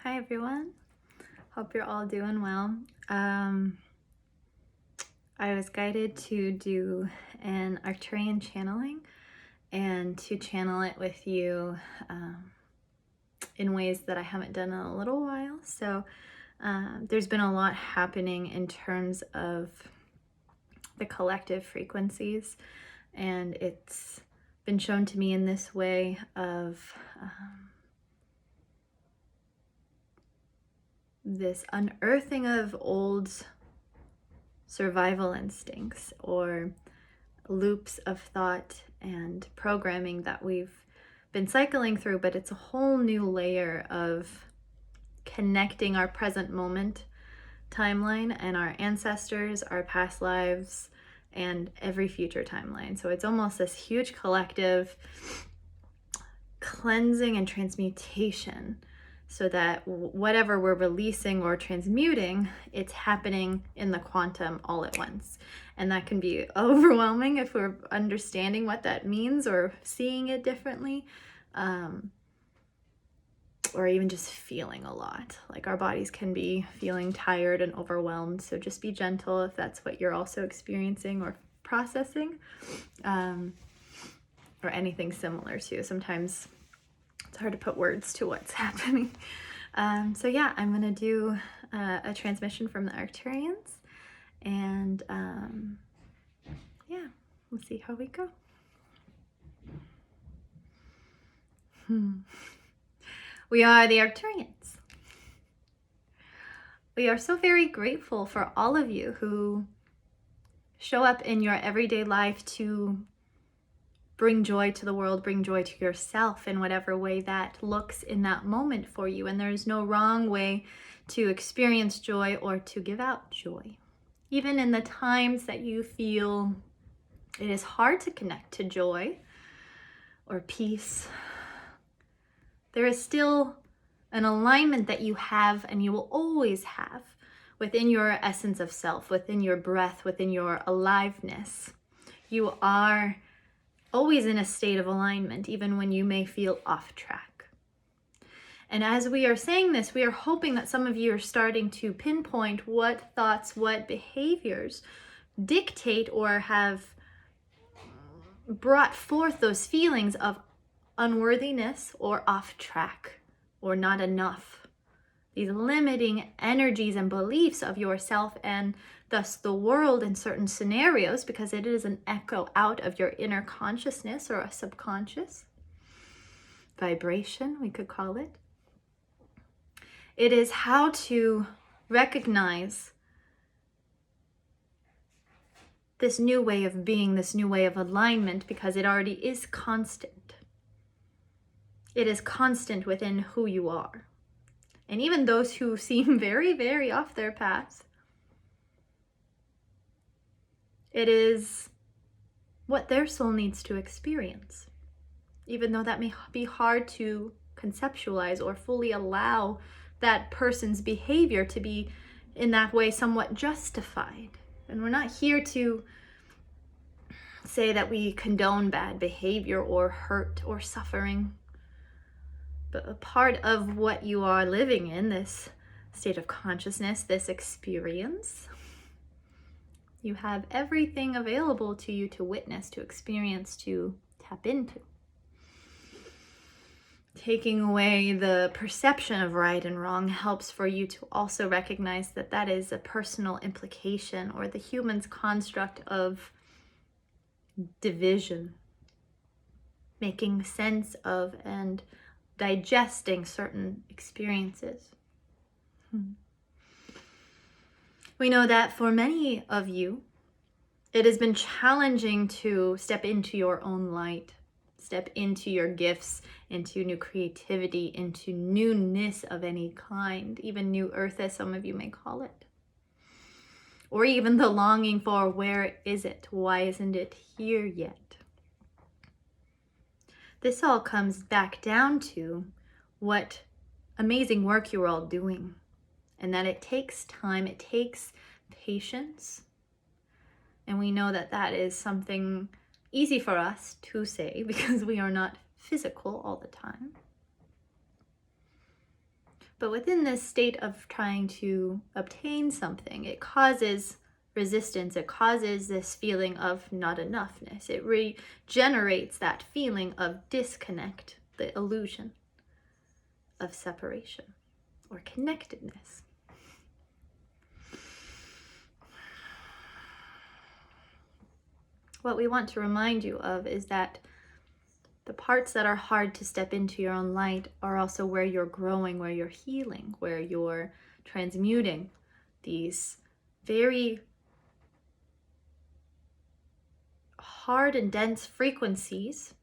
Hi everyone, hope you're all doing well. I was guided to do an Arcturian channeling and to channel it with you in ways that I haven't done in a little while. So there's been a lot happening in terms of the collective frequencies, and it's been shown to me in this way of this unearthing of old survival instincts or loops of thought and programming that we've been cycling through, but it's a whole new layer of connecting our present moment timeline and our ancestors, our past lives, and every future timeline. So it's almost this huge collective cleansing and transmutation, so that whatever we're releasing or transmuting, it's happening in the quantum all at once. And that can be overwhelming if we're understanding what that means or seeing it differently, or even just feeling a lot. Like our bodies can be feeling tired and overwhelmed. So just be gentle if that's what you're also experiencing or processing, or anything similar to. Sometimes it's hard to put words to what's happening. So yeah, I'm gonna do a transmission from the Arcturians, and yeah, we'll see how we go. We are the Arcturians. We are so very grateful for all of you who show up in your everyday life to bring joy to the world, bring joy to yourself in whatever way that looks in that moment for you. And there's no wrong way to experience joy or to give out joy. Even in the times that you feel it is hard to connect to joy or peace, there is still an alignment that you have and you will always have within your essence of self, within your breath, within your aliveness. You are always in a state of alignment, even when you may feel off track. And as we are saying this, we are hoping that some of you are starting to pinpoint what thoughts, what behaviors dictate or have brought forth those feelings of unworthiness or off track or not enough. These limiting energies and beliefs of yourself and thus the world in certain scenarios, because it is an echo out of your inner consciousness or a subconscious vibration, we could call it. It is how to recognize this new way of being, this new way of alignment, because it already is constant. It is constant within who you are. And even those who seem very, very off their path, it is what their soul needs to experience. Even though that may be hard to conceptualize or fully allow that person's behavior to be in that way somewhat justified. And we're not here to say that we condone bad behavior or hurt or suffering. But a part of what you are living in, this state of consciousness, this experience, you have everything available to you to witness, to experience, to tap into. Taking away the perception of right and wrong helps for you to also recognize that that is a personal implication or the human's construct of division, making sense of and digesting certain experiences. We know that for many of you, it has been challenging to step into your own light, step into your gifts, into new creativity, into newness of any kind, even new earth, as some of you may call it. Or even the longing for, where is it? Why isn't it here yet? This all comes back down to what amazing work you're all doing, and that it takes time, it takes patience. And we know that that is something easy for us to say because we are not physical all the time. But within this state of trying to obtain something, it causes resistance. It causes this feeling of not enoughness. It regenerates that feeling of disconnect, the illusion of separation or connectedness. What we want to remind you of is that the parts that are hard to step into your own light are also where you're growing, where you're healing, where you're transmuting these very hard and dense frequencies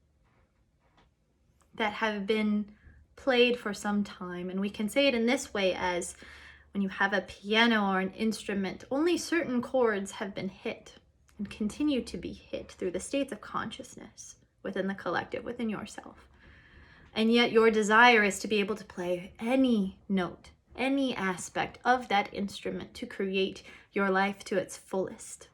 that have been played for some time. And we can say it in this way, as when you have a piano or an instrument, only certain chords have been hit and continue to be hit through the states of consciousness within the collective, within yourself. And yet your desire is to be able to play any note, any aspect of that instrument to create your life to its fullest.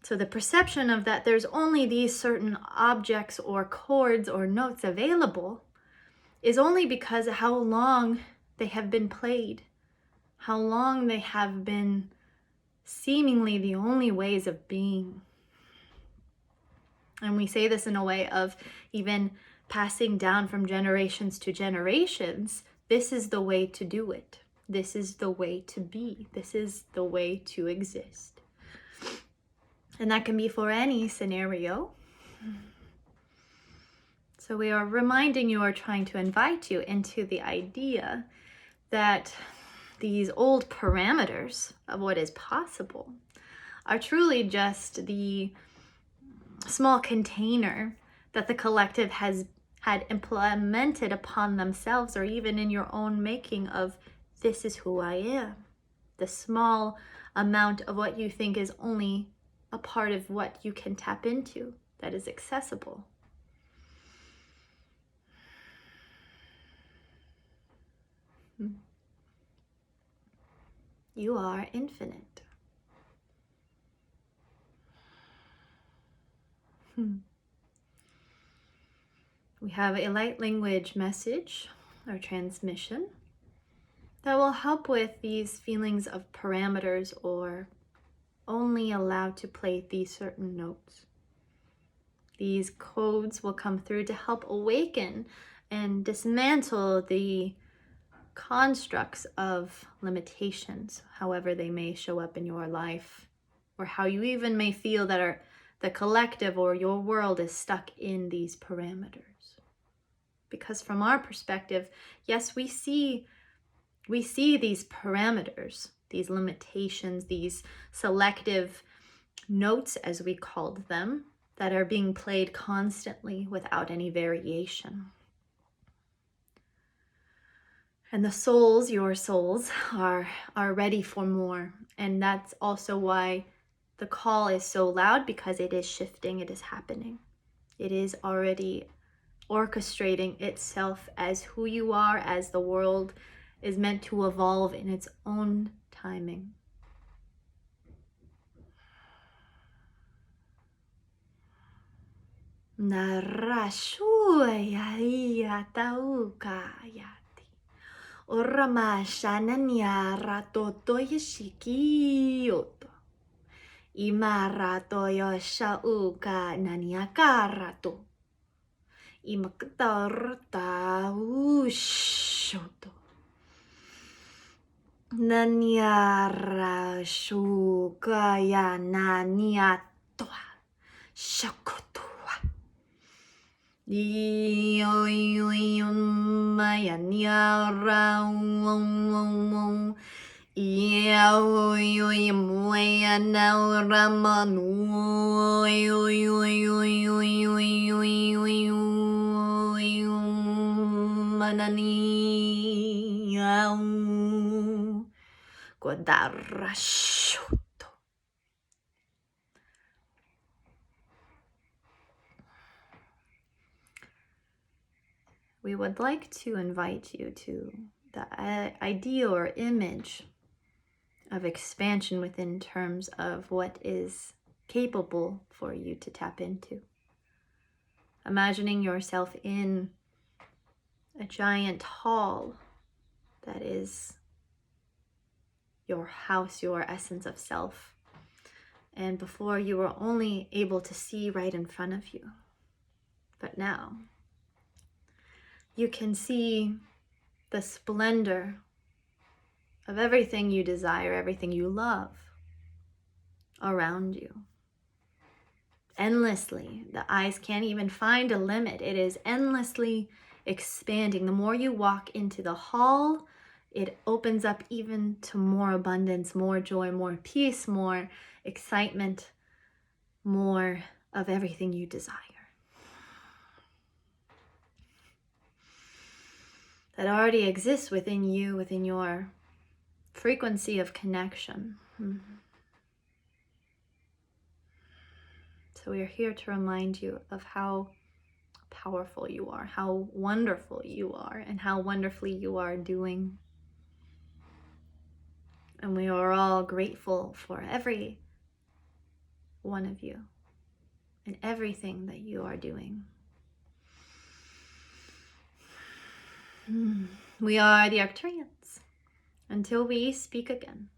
So the perception of that there's only these certain objects or chords or notes available is only because of how long they have been played, how long they have been seemingly the only ways of being. And we say this in a way of even passing down from generations to generations. This is the way to do it. This is the way to be. This is the way to exist. And that can be for any scenario. So we are reminding you, or trying to invite you into the idea that these old parameters of what is possible are truly just the small container that the collective has had implemented upon themselves, or even in your own making of, this is who I am. The small amount of what you think is only a part of what you can tap into, that is accessible. You are infinite. We have a light language message or transmission that will help with these feelings of parameters, or only allowed to play these certain notes. These codes will come through to help awaken and dismantle the constructs of limitations, however they may show up in your life, or how you even may feel that the collective or your world is stuck in these parameters. Because from our perspective, yes, we see these parameters, these limitations, these selective notes, as we called them, that are being played constantly without any variation. And the souls, your souls, are ready for more. And that's also why the call is so loud, because it is shifting, it is happening. It is already orchestrating itself as who you are, as the world is meant to evolve in its own timing. Narashuya taukayati. Orama shananya ratotoya shikioto. Imaratoya shauka naniakarato. Imaktarta ushoto. Nanyara shukaya naniatoa shakotoa. Maya nyara Moya Manani Guadarashoto. We would like to invite you to the idea or image of expansion within terms of what is capable for you to tap into. Imagining yourself in a giant hall that is your house, your essence of self. And before, you were only able to see right in front of you. But now, you can see the splendor of everything you desire, everything you love around you. Endlessly. The eyes can't even find a limit. It is endlessly expanding. The more you walk into the hall, it opens up even to more abundance, more joy, more peace, more excitement, more of everything you desire. That already exists within you, within your frequency of connection. So we are here to remind you of how powerful you are, how wonderful you are, and how wonderfully you are doing. And we are all grateful for every one of you and everything that you are doing. We are the Arcturians. Until we speak again.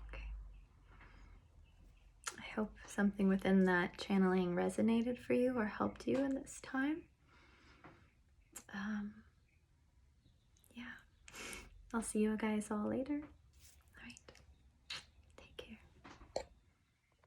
Okay. I hope something within that channeling resonated for you or helped you in this time. Yeah. I'll see you guys all later.